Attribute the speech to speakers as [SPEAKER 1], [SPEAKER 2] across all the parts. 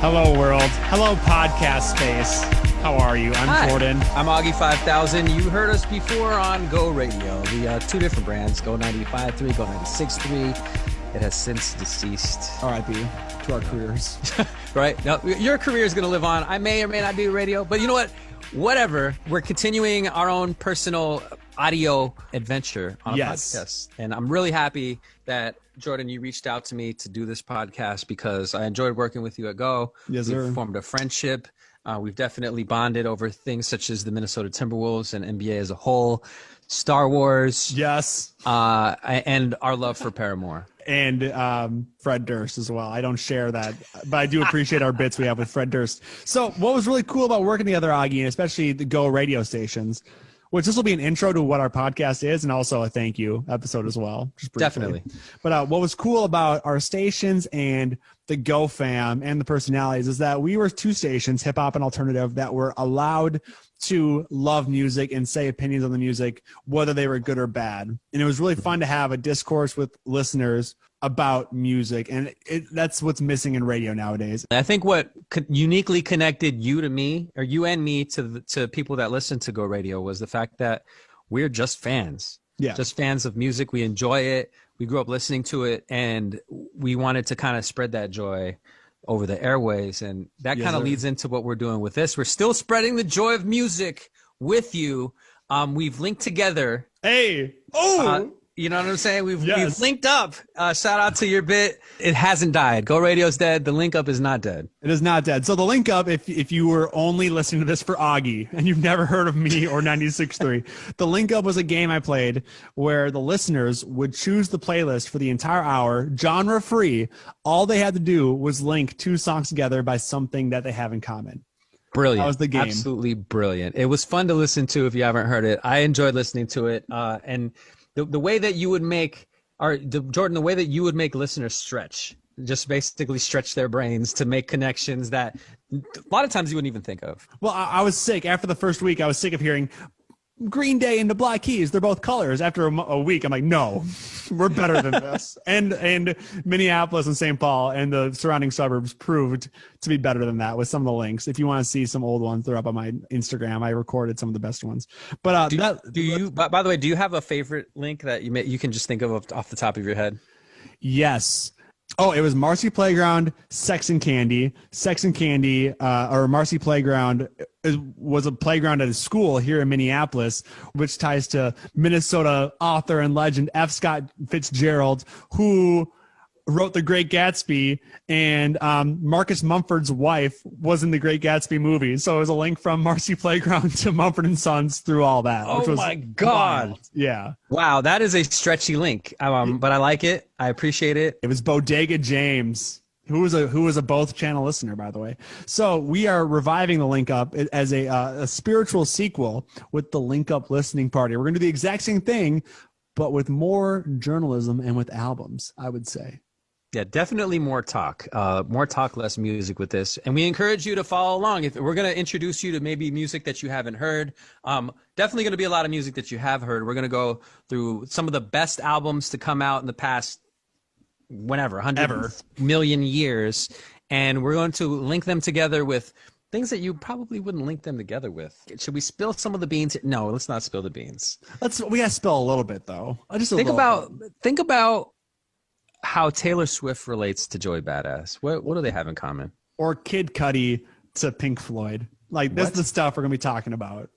[SPEAKER 1] Hello, world. Hello, podcast space. How are you? I'm
[SPEAKER 2] Hi.
[SPEAKER 1] Jordan.
[SPEAKER 2] I'm Augie 5000. You heard us before on Go Radio. The two different brands, Go 95.3, Go 96.3. It has since deceased.
[SPEAKER 1] R.I.P. to our careers.
[SPEAKER 2] Right? Now, your career is going to live on. I may or may not do radio, but you know what? Whatever. We're continuing our own personal audio adventure on a podcast. And I'm really happy that, Jordan, you reached out to me to do this podcast because I enjoyed working with you at Go.
[SPEAKER 1] Yes, sir.
[SPEAKER 2] We've formed a friendship. We've definitely bonded over things such as the Minnesota Timberwolves and NBA as a whole, Star Wars.
[SPEAKER 1] Yes.
[SPEAKER 2] And our love for Paramore.
[SPEAKER 1] And Fred Durst as well. I don't share that, but I do appreciate our bits we have with Fred Durst. So what was really cool about working together, Augie, and especially the Go radio stations, which this will be an intro to what our podcast is and also a thank you episode as well. Just briefly.
[SPEAKER 2] Definitely.
[SPEAKER 1] But what was cool about our stations and the Go fam and the personalities is that we were two stations, hip hop and alternative, that were allowed to love music and say opinions on the music, whether they were good or bad. And it was really fun to have a discourse with listeners about music. And that's what's missing in radio nowadays.
[SPEAKER 2] I think what uniquely connected you to me, or you and me to people that listen to Go Radio, was the fact that we're just fans.
[SPEAKER 1] Yeah.
[SPEAKER 2] Just fans of music. We enjoy it. We grew up listening to it, and we wanted to kind of spread that joy over the airways. And that kind of leads into what we're doing with this. We're still spreading the joy of music with you. We've linked together.
[SPEAKER 1] Hey. Oh,
[SPEAKER 2] you know what I'm saying? We've linked up. Shout out to your bit. It hasn't died. Go Radio's dead. The link up is not dead.
[SPEAKER 1] It is not dead. So the link up, if you were only listening to this for Augie and you've never heard of me or 96.3, the link up was a game I played where the listeners would choose the playlist for the entire hour, genre free. All they had to do was link two songs together by something that they have in common.
[SPEAKER 2] Brilliant.
[SPEAKER 1] That was the game.
[SPEAKER 2] Absolutely brilliant. It was fun to listen to if you haven't heard it. I enjoyed listening to it. And the way that you would make Jordan, the way that you would make listeners stretch, just basically stretch their brains to make connections that a lot of times you wouldn't even think of.
[SPEAKER 1] Well, I was sick after the first week. I was sick of hearing Green Day and the Black Keys. They're both colors. After a week, I'm like, no, we're better than this. and Minneapolis and St. Paul and the surrounding suburbs proved to be better than that with some of the links. If you want to see some old ones, they're up on my Instagram. I recorded some of the best ones. But
[SPEAKER 2] by the way, do you have a favorite link that you can just think of off the top of your head?
[SPEAKER 1] Yes. Oh, it was Marcy Playground, Sex and Candy. Sex and Candy, or Marcy Playground was a playground at a school here in Minneapolis, which ties to Minnesota author and legend F. Scott Fitzgerald, who wrote The Great Gatsby, and Marcus Mumford's wife was in The Great Gatsby movie. So it was a link from Marcy Playground to Mumford & Sons through all that.
[SPEAKER 2] Oh,
[SPEAKER 1] which was
[SPEAKER 2] my God.
[SPEAKER 1] Wild. Yeah.
[SPEAKER 2] Wow, that is a stretchy link, but I like it. I appreciate it.
[SPEAKER 1] It was Bodega James, who was a both channel listener, by the way. So we are reviving the Link Up as a spiritual sequel with the Link Up listening party. We're going to do the exact same thing, but with more journalism and with albums, I would say.
[SPEAKER 2] Yeah, definitely more talk, less music with this. And we encourage you to follow along. If we're going to introduce you to maybe music that you haven't heard, definitely going to be a lot of music that you have heard. We're going to go through some of the best albums to come out in the past, 100 million years. And we're going to link them together with things that you probably wouldn't link them together with. Should we spill some of the beans? No, let's not spill the beans.
[SPEAKER 1] We got to spill a little bit, though.
[SPEAKER 2] Think about how Taylor Swift relates to Joey Badass. What do they have in common?
[SPEAKER 1] Or Kid Cudi to Pink Floyd. Like, this is the stuff we're going to be talking about.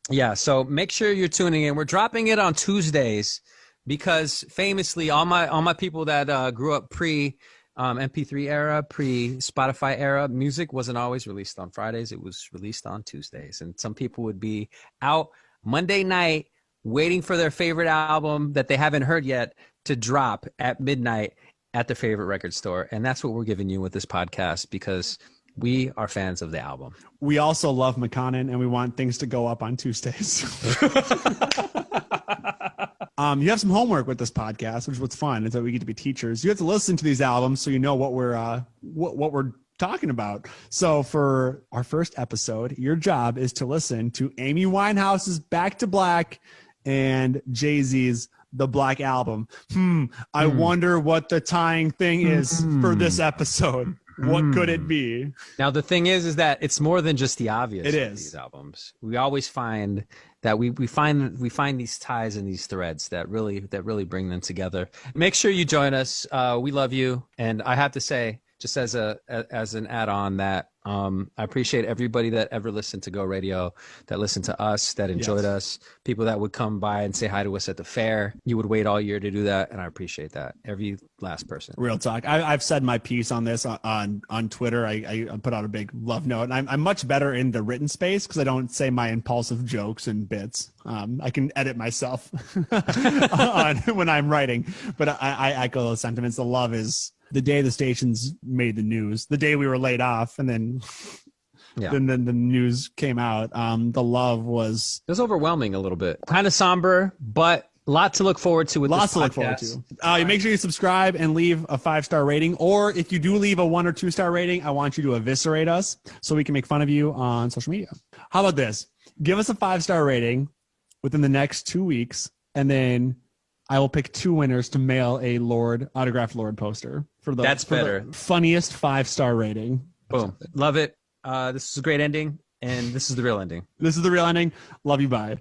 [SPEAKER 2] Yeah, so make sure you're tuning in. We're dropping it on Tuesdays because famously all my people that grew up pre MP3 era, pre Spotify era, music wasn't always released on Fridays. It was released on Tuesdays. And some people would be out Monday night waiting for their favorite album that they haven't heard yet to drop at midnight at their favorite record store. And that's what we're giving you with this podcast because we are fans of the album. We
[SPEAKER 1] also love McConnon and we want things to go up on Tuesdays. You have some homework with this podcast, which is what's fun, is that we get to be teachers. You have to listen to these albums so you know what we're talking about. So for our first episode, your job is to listen to Amy Winehouse's Back to Black and Jay-Z's The Black Album. I wonder what the tying thing is for this episode. What could it be?
[SPEAKER 2] Now the thing is that it's more than just the obvious.
[SPEAKER 1] It
[SPEAKER 2] of
[SPEAKER 1] is.
[SPEAKER 2] these albums. We always find that we find these ties and these threads that really bring them together. Make sure you join us. We love you, and I have to say, just as an add-on, that I appreciate everybody that ever listened to Go Radio, that listened to us, that enjoyed us, people that would come by and say hi to us at the fair. You would wait all year to do that, and I appreciate that. Every last person.
[SPEAKER 1] Real talk. I've said my piece on this on Twitter. I put out a big love note, and I'm much better in the written space because I don't say my impulsive jokes and bits. I can edit myself when I'm writing, but I echo those sentiments. The love is the day the stations made the news, the day we were laid off, and then then the news came out. The love was
[SPEAKER 2] overwhelming a little bit, kind of somber, but a lot to look forward to with
[SPEAKER 1] lots
[SPEAKER 2] this
[SPEAKER 1] to look forward
[SPEAKER 2] podcast.
[SPEAKER 1] to. Make sure you subscribe and leave a 5-star rating, or if you do leave a 1 or 2-star rating, I want you to eviscerate us so we can make fun of you on social media. How about this? Give us a 5-star rating within the next 2 weeks, and then I will pick 2 winners to mail a autographed Lorde poster for the funniest 5-star rating.
[SPEAKER 2] Boom. Love it. This is a great ending, and this is the real ending.
[SPEAKER 1] This is the real ending. Love you. Bye.